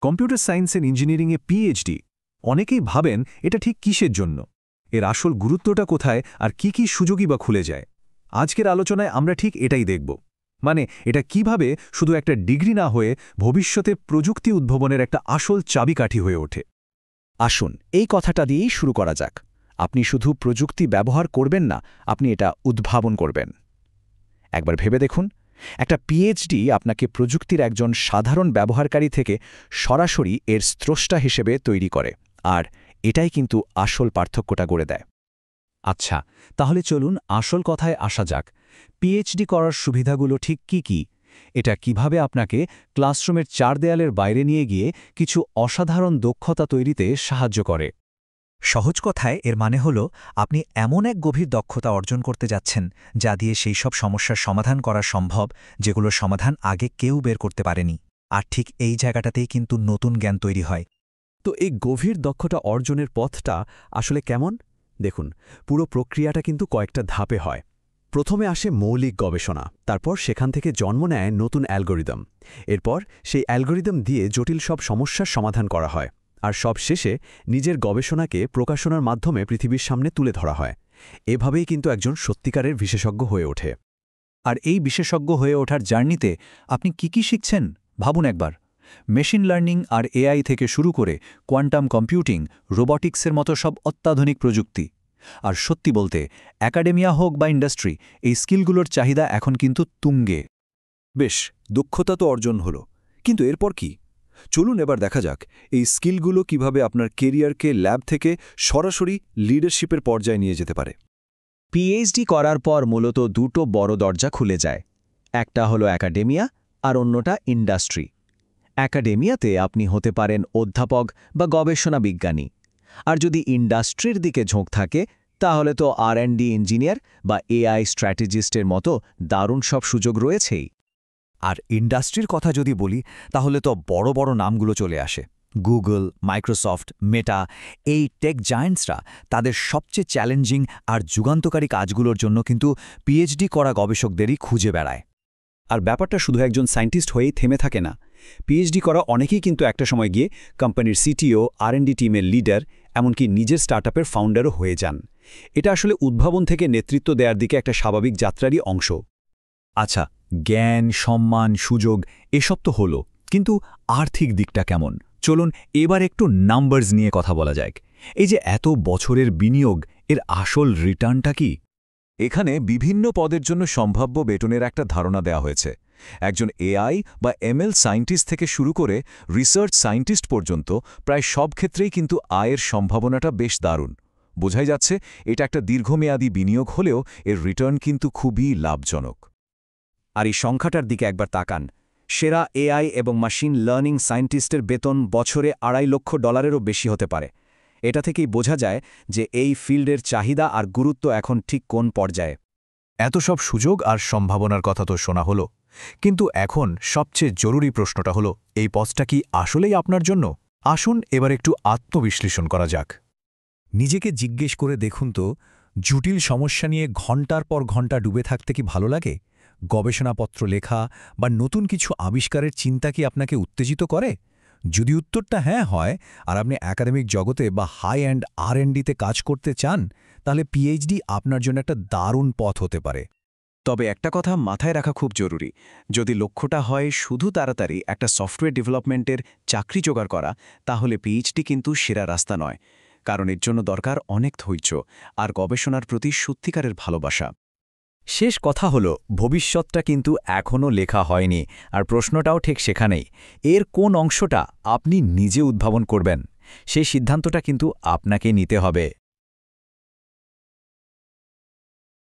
Computer science and ইঞ্জিনিয়ারিংয়ে PhD, অনেকেই ভাবেন এটা ঠিক কিসের জন্য, এর আসল গুরুত্বটা কোথায় আর কি কি সুযোগই বা খুলে যায়। আজকের আলোচনায় আমরা ঠিক এটাই দেখব। মানে এটা কিভাবে শুধু একটা ডিগ্রি না হয়ে ভবিষ্যতে প্রযুক্তি উদ্ভাবনের একটা আসল চাবিকাঠি হয়ে ওঠে। আসুন এই কথাটা দিয়েই শুরু করা যাক। আপনি শুধু প্রযুক্তি ব্যবহার করবেন না, আপনি এটা উদ্ভাবন করবেন। একবার ভেবে দেখুন, একটা পিএইচডি আপনাকে প্রযুক্তির একজন সাধারণ ব্যবহারকারী থেকে সরাসরি এর স্রষ্টা হিসেবে তৈরি করে, আর এটাই কিন্তু আসল পার্থক্যটা গড়ে দেয়। আচ্ছা, তাহলে চলুন আসল কথায় আসা যাক। পিএইচডি করার সুবিধাগুলো ঠিক কি কি? এটা কিভাবে আপনাকে ক্লাসরুমের চার দেয়ালের বাইরে নিয়ে গিয়ে কিছু অসাধারণ দক্ষতা তৈরিতে সাহায্য করে? সহজ কথায় এর মানে হল আপনি এমন এক গভীর দক্ষতা অর্জন করতে যাচ্ছেন যা দিয়ে সেই সব সমস্যার সমাধান করা সম্ভব যেগুলোর সমাধান আগে কেউ বের করতে পারেনি। আর ঠিক এই জায়গাটাতেই কিন্তু নতুন জ্ঞান তৈরি হয়। তো এই গভীর দক্ষতা অর্জনের পথটা আসলে কেমন? দেখুন, পুরো প্রক্রিয়াটা কিন্তু কয়েকটা ধাপে হয়। প্রথমে আসে মৌলিক গবেষণা, তারপর সেখান থেকে জন্ম নেয় নতুন অ্যালগোরিদম। এরপর সেই অ্যালগোরিদম দিয়ে জটিল সব সমস্যার সমাধান করা হয়, আর সব শেষে নিজের গবেষণাকে প্রকাশনার মাধ্যমে পৃথিবীর সামনে তুলে ধরা হয়। এভাবেই কিন্তু একজন সত্যিকারের বিশেষজ্ঞ হয়ে ওঠে। আর এই বিশেষজ্ঞ হয়ে ওঠার জার্নিতে আপনি কি শিখছেন ভাবুন একবার। মেশিন লার্নিং আর এআই থেকে শুরু করে কোয়ান্টাম কম্পিউটিং, রোবটিক্সের মতো সব অত্যাধুনিক প্রযুক্তি। আর সত্যি বলতে, একাডেমিয়া হোক বা ইন্ডাস্ট্রি, এই স্কিলগুলোর চাহিদা এখন কিন্তু তুঙ্গে। বেশ, দক্ষতা তো অর্জন হলো, কিন্তু এরপর কি? চলুন এবার দেখা যাক এই স্কিলগুলো কিভাবে আপনার কেরিয়ারকে ল্যাব থেকে সরাসরি লিডারশিপের পর্যায়ে নিয়ে যেতে পারে। পিএইচডি করার পর মূলত দুটো বড় দরজা খুলে যায়। একটা হলো একাডেমিয়া আর অন্যটা ইন্ডাস্ট্রি। একাডেমিয়াতে আপনি হতে পারেন অধ্যাপক বা গবেষণা বিজ্ঞানী, আর যদি ইন্ডাস্ট্রির দিকে ঝোঁক থাকে তাহলে তো আর&ডি ইঞ্জিনিয়ার বা এআই স্ট্র্যাটেজিস্টের মতো দারুণ সব সুযোগ রয়েছেই। আর ইন্ডাস্ট্রির কথা যদি বলি তাহলে তো বড় বড় নামগুলো চলে আসে। গুগল, মাইক্রোসফট, মেটা, এই টেক জায়ান্টসরা তাদের সবচেয়ে চ্যালেঞ্জিং আর যুগান্তকারী কাজগুলোর জন্য কিন্তু পিএইচডি করা গবেষকদেরই খুঁজে বেড়ায়। আর ব্যাপারটা শুধু একজন সায়েন্টিস্ট হয়েই থেমে থাকে না। পিএইচডি করা অনেকেই কিন্তু একটা সময় গিয়ে কোম্পানির সিটিও, আর&ডি টিমের লিডার, এমনকি নিজের স্টার্টআপের ফাউন্ডারও হয়ে যান। এটা আসলে উদ্ভাবন থেকে নেতৃত্ব দেওয়ার দিকে একটা স্বাভাবিক যাত্রারই অংশ। আচ্ছা, জ্ঞান, সম্মান, সুযোগ এসব তো হলো, কিন্তু আর্থিক দিকটা কেমন? চলুন এবার একটু নাম্বারস নিয়ে কথা বলা যাক। এই যে এত বছরের বিনিয়োগ, এর আসল রিটার্নটা কি? এখানে বিভিন্ন পদের জন্য সম্ভাব্য বেতনের একটা ধারণা দেওয়া হয়েছে। একজন এআই বা এমএল সায়েন্টিস্ট থেকে শুরু করে রিসার্চ সায়েন্টিস্ট পর্যন্ত প্রায় সব ক্ষেত্রেই কিন্তু আয়ের সম্ভাবনাটা বেশ দারুণ। বোঝাই যাচ্ছে এটা একটা দীর্ঘমেয়াদী বিনিয়োগ হলেও এর রিটার্ন কিন্তু খুবই লাভজনক। আর এই সংখ্যাটার দিকে একবার তাকান। সেরা এআই এবং মেশিন লার্নিং সায়েন্টিস্টের বেতন বছরে $2.5 লক্ষ বেশি হতে পারে। এটা থেকেই বোঝা যায় যে এই ফিল্ডের চাহিদা আর গুরুত্ব এখন ঠিক কোন পর্যায়ে। এত সব সুযোগ আর সম্ভাবনার কথা তো শোনা হলো, কিন্তু এখন সবচেয়ে জরুরি প্রশ্নটা হলো, এই পথটা কি আসলেই আপনার জন্য? আসুন এবার একটু আত্মবিশ্লেষণ করা যাক। নিজেকে জিজ্ঞেস করে দেখুন তো, জটিল সমস্যা নিয়ে ঘণ্টার পর ঘণ্টা ডুবে থাকতে কি ভালো লাগে? গবেষণাপত্র লেখা বা নতুন কিছু আবিষ্কারের চিন্তা কি আপনাকে উত্তেজিত করে? যদি উত্তরটা হ্যাঁ হয়, আর আপনি একাডেমিক জগতে বা হাই অ্যান্ড আর&ডিতে কাজ করতে চান, তাহলে পিএইচডি আপনার জন্য একটা দারুণ পথ হতে পারে। তবে একটা কথা মাথায় রাখা খুব জরুরি, যদি লক্ষ্যটা হয় শুধু তাড়াতাড়ি একটা সফটওয়্যার ডেভেলপমেন্টের চাকরি জোগাড় করা, তাহলে পিএইচডি কিন্তু সেরা রাস্তা নয়, কারণ এর জন্য দরকার অনেক ধৈর্য আর গবেষণার প্রতি সত্যিকারের ভালোবাসা। শেষ কথা হলো, ভবিষ্যৎটা কিন্তু এখনও লেখা হয়নি, আর প্রশ্নটাও ঠিক সেখানেই। এর কোন অংশটা আপনি নিজে উদ্ভাবন করবেন, সেই সিদ্ধান্তটা কিন্তু আপনাকে নিতে হবে।